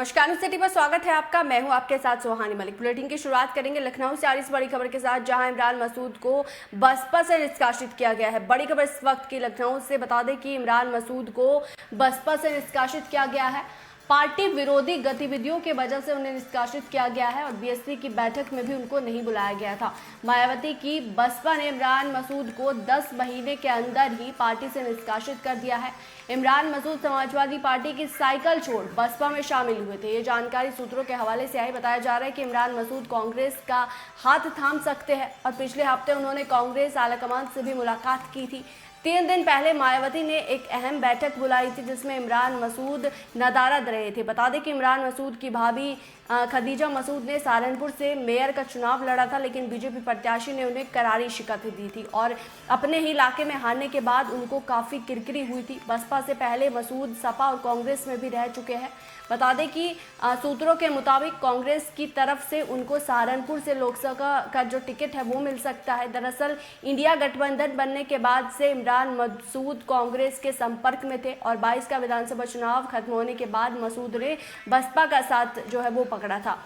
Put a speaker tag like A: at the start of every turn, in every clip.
A: नमस्कार, news city पर स्वागत है आपका। मैं हूं आपके साथ सुहानी मलिक। बुलेटिन की शुरुआत करेंगे लखनऊ से आ रही इस बड़ी खबर के साथ, जहां इमरान मसूद को बसपा से निष्कासित किया गया है। बड़ी खबर इस वक्त की लखनऊ से, बता दें कि इमरान मसूद को बसपा से निष्कासित किया गया है। पार्टी विरोधी गतिविधियों के वजह से उन्हें निष्कासित किया गया है और बीएसपी की बैठक में भी उनको नहीं बुलाया गया था। मायावती की बसपा ने इमरान मसूद को 10 महीने के अंदर ही पार्टी से निष्कासित कर दिया है। इमरान मसूद समाजवादी पार्टी की साइकिल छोड़ बसपा में शामिल हुए थे। ये जानकारी सूत्रों के हवाले से आई। बताया जा रहा है कि इमरान मसूद कांग्रेस का हाथ थाम सकते हैं और पिछले हफ्ते उन्होंने कांग्रेस आलाकमान से भी मुलाकात की थी। 3 दिन पहले मायावती ने एक अहम बैठक बुलाई थी जिसमें इमरान मसूद नदारद रहे थे। बता दें कि इमरान मसूद की भाभी खदीजा मसूद ने सहारनपुर से मेयर का चुनाव लड़ा था, लेकिन बीजेपी प्रत्याशी ने उन्हें करारी शिकस्त दी थी और अपने ही इलाके में हारने के बाद उनको काफ़ी किरकिरी हुई थी। बसपा से पहले मसूद सपा और कांग्रेस में भी रह चुके हैं। बता दें कि सूत्रों के मुताबिक कांग्रेस की तरफ से उनको सहारनपुर से लोकसभा का जो टिकट है वो मिल सकता है। दरअसल इंडिया गठबंधन बनने के बाद से इमरान मसूद कांग्रेस के संपर्क में थे और 22 का विधानसभा चुनाव खत्म होने के बाद मसूद ने बसपा का साथ जो है वो पकड़ा था।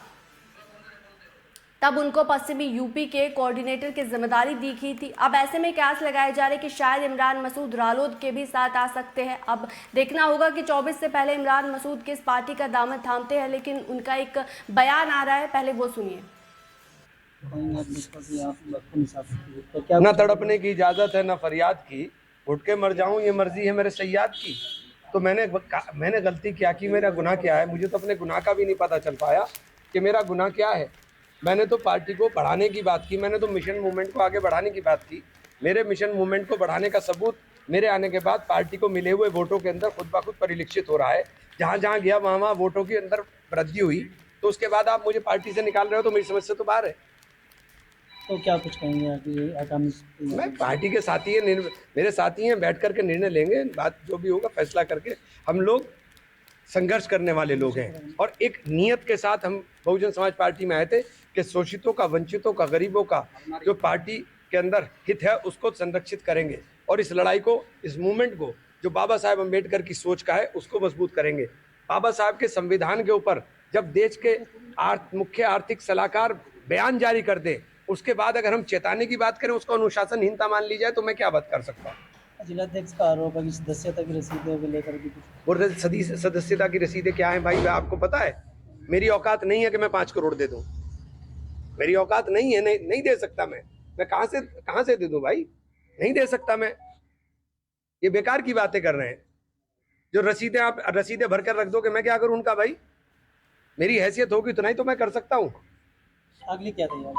A: तब उनको पश्चिमी यूपी के कोऑर्डिनेटर की जिम्मेदारी दी गई थी। अब ऐसे में कयास लगाए जा रहे कि शायद इमरान मसूद रालोद के भी साथ आ सकते हैं। अब देखना होगा कि 24 से पहले इमरान मसूद किस पार्टी का दामन थामते हैं, लेकिन उनका एक बयान आ रहा है, पहले वो सुनिए।
B: न तड़पने की इजाजत है न फरियाद की, उठ के मर जाऊं ये मर्जी है मेरे सैयाद की। तो मैंने गलती क्या की, मेरा गुनाह क्या है? मुझे तो अपने गुनाह का भी नहीं पता चल पाया कि मेरा गुनाह क्या है। मैंने तो पार्टी को बढ़ाने की बात की, मैंने तो मिशन मूवमेंट को आगे बढ़ाने की बात की। मेरे मिशन मूवमेंट को बढ़ाने का सबूत मेरे आने के बाद पार्टी को मिले हुए वोटों के अंदर खुद ब खुद परिलक्षित हो रहा है। जहाँ जहाँ गया वहाँ वोटों के अंदर वृद्धि हुई। तो उसके बाद आप मुझे पार्टी से निकाल रहे हो तो मेरी समझ से तो बाहर है।
C: तो क्या कुछ कहेंगे आगे आगामी?
B: मैं पार्टी के साथी है, मेरे साथी हैं, बैठ करके निर्णय लेंगे। बात जो भी होगा फैसला करके, हम लोग संघर्ष करने वाले लोग हैं और एक नियत के साथ हम बहुजन समाज पार्टी में आए थे कि शोषितों का, वंचितों का, गरीबों का जो पार्टी के अंदर हित है उसको संरक्षित करेंगे और इस लड़ाई को, इस मूवमेंट को जो बाबा साहेब अम्बेडकर की सोच का है उसको मजबूत करेंगे। बाबा साहब के संविधान के ऊपर जब देश के मुख्य आर्थिक सलाहकार बयान जारी कर दे, उसके बाद अगर हम चेताने की बात करें, उसको अनुशासनहीनता मान ली जाए, तो मैं क्या बात कर सकता हूँ?
C: जिलाध्यक्ष का आरोप है कि सदस्यता की रसीदों को लेकर भी कुछ।
B: और सदस्यता की रसीदें क्या है भाई? आपको पता है मेरी औकात नहीं है कि मैं 5 करोड़ दे दूं। मेरी औकात नहीं है, नहीं दे सकता मैं कहां से दे दूं भाई? नहीं दे सकता मैं। ये बेकार की बातें कर रहे हैं। जो रसीदें आप रसीदें भरकर रख दो कि मैं क्या करूं उनका? भाई मेरी हैसियत होगी उतना ही तो मैं कर सकता हूं।
C: अगली क्या तैयार?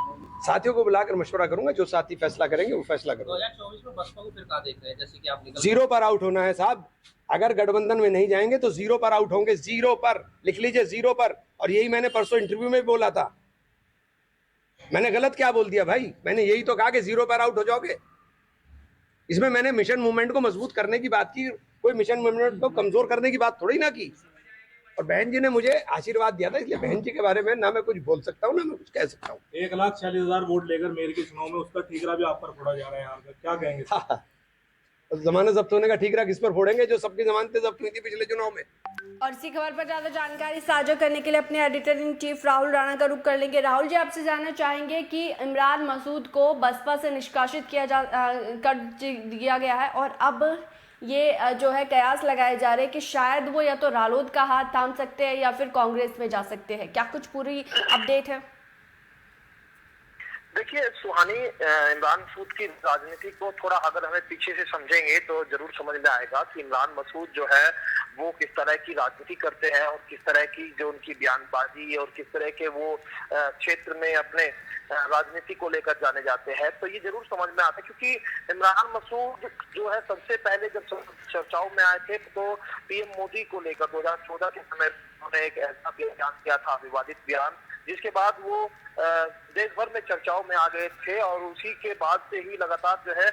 B: साथियों को बुलाकर मशवरा करूंगा, जो साथी फैसला करेंगे वो फैसला करूंगा।
D: 2024 में बसपा को फिर कहाँ देख रहे हैं? जैसे कि आप
B: जीरो पर आउट होना है साहब। अगर गठबंधन में नहीं जाएंगे तो जीरो पर आउट होंगे। जीरो पर लिख लीजिए, जीरो पर। और यही मैंने परसों इंटरव्यू में बोला था। मैंने गलत क्या बोल दिया भाई? मैंने यही तो कहा कि जीरो पर आउट हो जाओगे। इसमें मैंने मिशन मूवमेंट को मजबूत करने की बात की, कोई मिशन मूवमेंट को कमजोर करने की बात थोड़ी ना की। और बहन जी ने मुझे आशीर्वाद दिया था, इसलिए बहन जी के बारे में ना मैं कुछ बोल सकता हूँ ना मैं कुछ कह सकता हूँ।
E: 1,40,000 वोट लेकर मेयर के चुनाव में उसका ठीकरा भी आप पर फोड़ा जा रहा है, यहाँ पर क्या कहेंगे?
B: जमानत जब्त होने का ठीकरा किस पर फोड़ेंगे? जो सबकी जमानतें जब्त हुई थी पिछले चुनाव में।
A: और इसी खबर पर ज्यादा जानकारी साझा करने के लिए अपने editor in chief Rahul Rana का रुख कर लेंगे। राहुल जी, आपसे जानना चाहेंगे कि इमरान मसूद को बसपा से निष्कासित कर दिया गया है और अब ये जो है कयास लगाए जा रहे हैं कि शायद वो या तो रालोद का हाथ थाम सकते हैं या फिर कांग्रेस में जा सकते हैं। क्या कुछ पूरी अपडेट है?
F: देखिए सुहानी, इमरान मसूद की राजनीति को थोड़ा अगर हमें पीछे से समझेंगे तो जरूर समझ में आएगा कि इमरान मसूद जो है वो किस तरह की राजनीति करते हैं और किस तरह की जो उनकी बयानबाजी और किस तरह के वो क्षेत्र में अपने राजनीति को लेकर जाने जाते हैं। तो ये जरूर समझ में आता है क्योंकि इमरान मसूद जो है सबसे पहले जब चर्चाओं में आए थे तो पीएम मोदी को लेकर 2014 के समय उन्होंने एक ऐसा बयान किया था, विवादित बयान, जिसके बाद वो देश भर में चर्चाओं में आ गए थे और उसी के बाद से ही लगातार जो है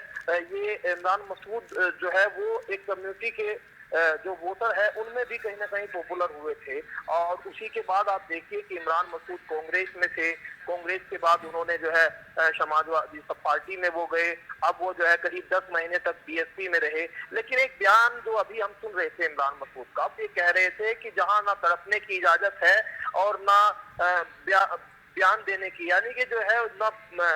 F: ये इमरान मसूद जो है वो एक कम्युनिटी के जो वोटर है उनमें भी कहीं ना कहीं पॉपुलर हुए थे। और उसी के बाद आप देखिए कि इमरान मसूद कांग्रेस में थे, कांग्रेस के बाद उन्होंने जो है समाजवादी सब पार्टी में वो गए, अब वो जो है करीब 10 महीने तक बीएसपी में रहे। लेकिन एक बयान जो अभी हम सुन रहे थे इमरान मसूद का, ये कह रहे थे कि जहां ना तड़पने की इजाजत है और ना बयान देने की, यानी कि जो है ना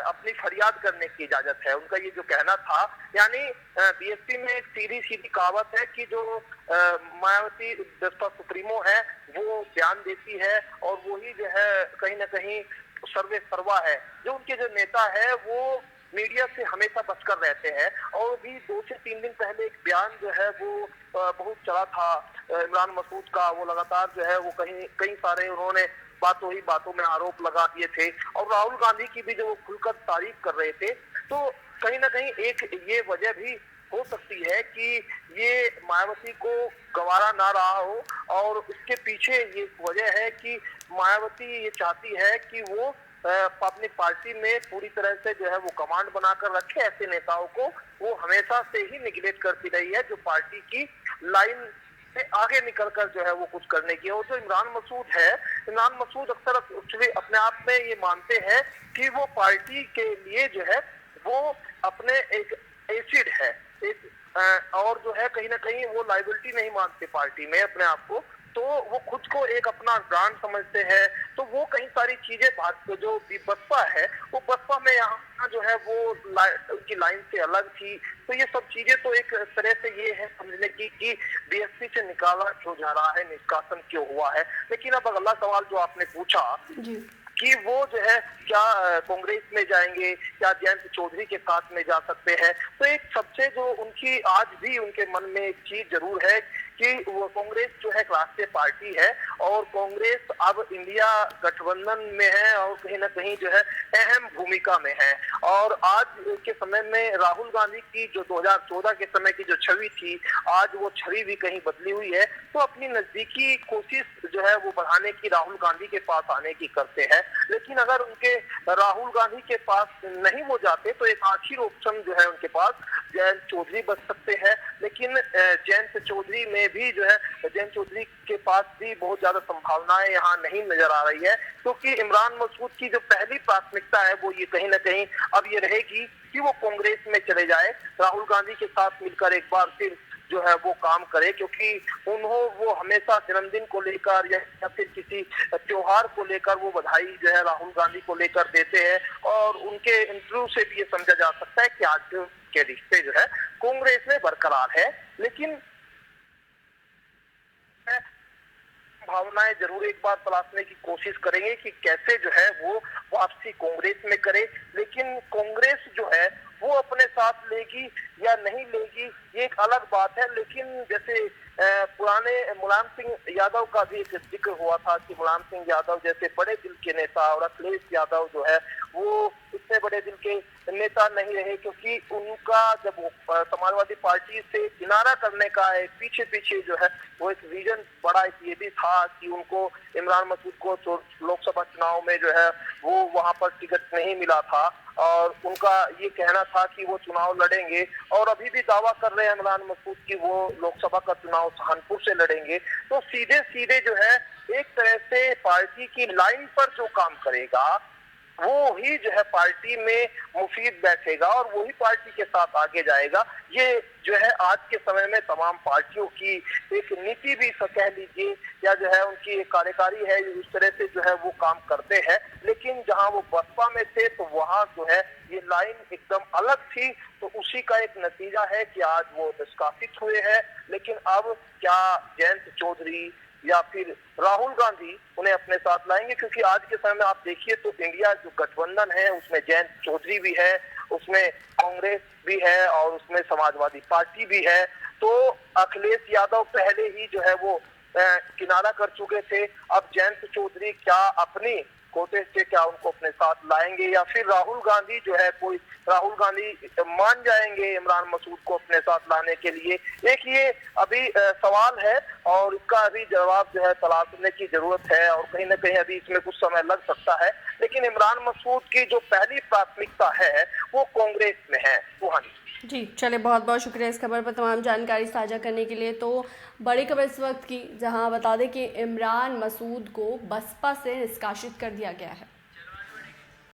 F: अपनी फरियाद करने की इजाजत है, उनका ये जो कहना था। यानी बीएसपी में एक सीधी सीधी कहावत है कि जो मायावती बसपा सुप्रीमो है वो बयान देती है और वही जो है कहीं ना कहीं सर्वे सर्वा है। जो उनके जो नेता है वो मीडिया से हमेशा बचकर रहते हैं। और भी 2 से 3 दिन पहले एक बयान जो है वो बहुत चला था इमरान मसूद का, वो लगातार जो है वो कई सारे उन्होंने बातों ही बातों में आरोप लगा दिए थे और राहुल गांधी की भी जो वो खुलकर तारीफ कर रहे थे। तो कहीं ना कहीं एक ये वजह भी हो सकती है कि ये मायावती को गवारा ना रहा हो और इसके पीछे ये वजह है कि मायावती ये चाहती है कि वो अपनी पार्टी में पूरी तरह से जो है वो कमांड बनाकर रखे ऐसे नेताओं को वो हमेशा से ही निगलेक्ट करती रही है जो पार्टी की लाइन से आगे निकलकर जो है वो कुछ करने की। और जो इमरान मसूद है, इमरान मसूद अक्सर अपने आप में ये मानते हैं कि वो पार्टी के लिए जो है वो अपने एक एसिड है, एक और जो है कहीं ना कहीं वो लाइबिलिटी नहीं मानते पार्टी में अपने आप को, तो वो खुद को एक अपना ब्रांड समझते हैं। तो वो कई सारी चीजें जो बसपा है वो बसपा में यहाँ जो है वो उनकी लाइन से अलग थी। तो ये सब चीजें तो एक तरह से ये है समझने की कि बीएसपी से निकाला क्यों जा रहा है, निष्कासन क्यों हुआ है। लेकिन अब अगला सवाल जो आपने पूछा कि वो जो है क्या कांग्रेस में जाएंगे, क्या जयंत चौधरी के साथ में जा सकते हैं, तो एक सबसे जो उनकी आज भी उनके मन में एक चीज जरूर है कि वो कांग्रेस जो है राष्ट्रीय पार्टी है और कांग्रेस अब इंडिया गठबंधन में है और कहीं ना कहीं जो है अहम भूमिका में है। और आज के समय में राहुल गांधी की जो 2014 के समय की जो छवि थी, आज वो छवि भी कहीं बदली हुई है। तो अपनी नजदीकी कोशिश जो है वो बढ़ाने की राहुल गांधी के पास आने की करते हैं। लेकिन अगर उनके राहुल गांधी के पास नहीं वो जाते तो एक आखिर ऑप्शन जो है उनके पास जयंत चौधरी बच सकते हैं। लेकिन जयंत चौधरी में भी जो है जयंत चौधरी के पास भी बहुत ज्यादा संभावनाएं यहाँ नहीं नजर आ रही है, क्योंकि इमरान मसूद की जो पहली प्राथमिकता है वो ये कहीं ना कहीं अब ये रहेगी कि वो कांग्रेस में चले जाए, राहुल गांधी के साथ मिलकर एक बार फिर जो है वो काम करे। क्योंकि वो हमेशा जन्मदिन को लेकर या फिर किसी त्योहार को लेकर वो बधाई जो है राहुल गांधी को लेकर देते हैं और उनके इंटरव्यू से भी ये समझा जा सकता है कि आज के रिश्ते जो है कांग्रेस में बरकरार है। लेकिन भावनाएं जरूर एक बार तलाशने की कोशिश करेंगे कि कैसे जो है वो वापसी कांग्रेस में करे। लेकिन कांग्रेस जो है वो अपने साथ लेगी या नहीं लेगी ये एक अलग बात है। लेकिन जैसे पुराने मुलायम सिंह यादव का भी एक जिक्र हुआ था कि मुलायम सिंह यादव जैसे बड़े दिल के नेता और अखिलेश यादव जो है वो इतने बड़े दिल के नेता नहीं रहे, क्योंकि उनका जब समाजवादी पार्टी से किनारा करने का एक पीछे जो है वो एक रीजन बड़ा ये भी था कि उनको इमरान मसूद को लोकसभा चुनाव में जो है वो वहां पर टिकट नहीं मिला था और उनका ये कहना था कि वो चुनाव लड़ेंगे और अभी भी दावा कर रहे हैं इमरान मसूद कि वो लोकसभा का चुनाव सहारनपुर से लड़ेंगे। तो सीधे जो है एक तरह से पार्टी की लाइन पर जो काम करेगा वो ही जो है पार्टी में मुफीद बैठेगा और वही पार्टी के साथ आगे जाएगा। ये जो है आज के समय में तमाम पार्टियों की एक नीति भी कह लीजिए या जो है उनकी एक कार्यकारी है, इस तरह से जो है वो काम करते हैं। लेकिन जहां वो बसपा में थे तो वहां जो है ये लाइन एकदम अलग थी। तो उसी का एक नतीजा है कि आज वो निष्कासित हुए हैं। लेकिन अब क्या जयंत चौधरी या फिर राहुल गांधी उन्हें अपने साथ लाएंगे, क्योंकि आज के समय में आप देखिए तो इंडिया जो गठबंधन है उसमें जयंत चौधरी भी है, उसमें कांग्रेस भी है और उसमें समाजवादी पार्टी भी है। तो अखिलेश यादव पहले ही जो है वो किनारा कर चुके थे। अब जयंत चौधरी क्या अपनी कोटे से क्या उनको अपने साथ लाएंगे या फिर राहुल गांधी जो है राहुल गांधी मान जाएंगे इमरान मसूद को अपने साथ लाने के लिए, एक ये अभी सवाल है और इसका अभी जवाब जो है तलाशने की जरूरत है और कहीं ना कहीं अभी इसमें कुछ समय लग सकता है। लेकिन इमरान मसूद की जो पहली प्राथमिकता है वो कांग्रेस में है। सुहानी।
A: जी चले, बहुत बहुत शुक्रिया इस खबर पर तमाम जानकारी साझा करने के लिए। तो बड़ी खबर इस वक्त की, जहां बता दें कि इमरान मसूद को बसपा से निष्कासित कर दिया गया है।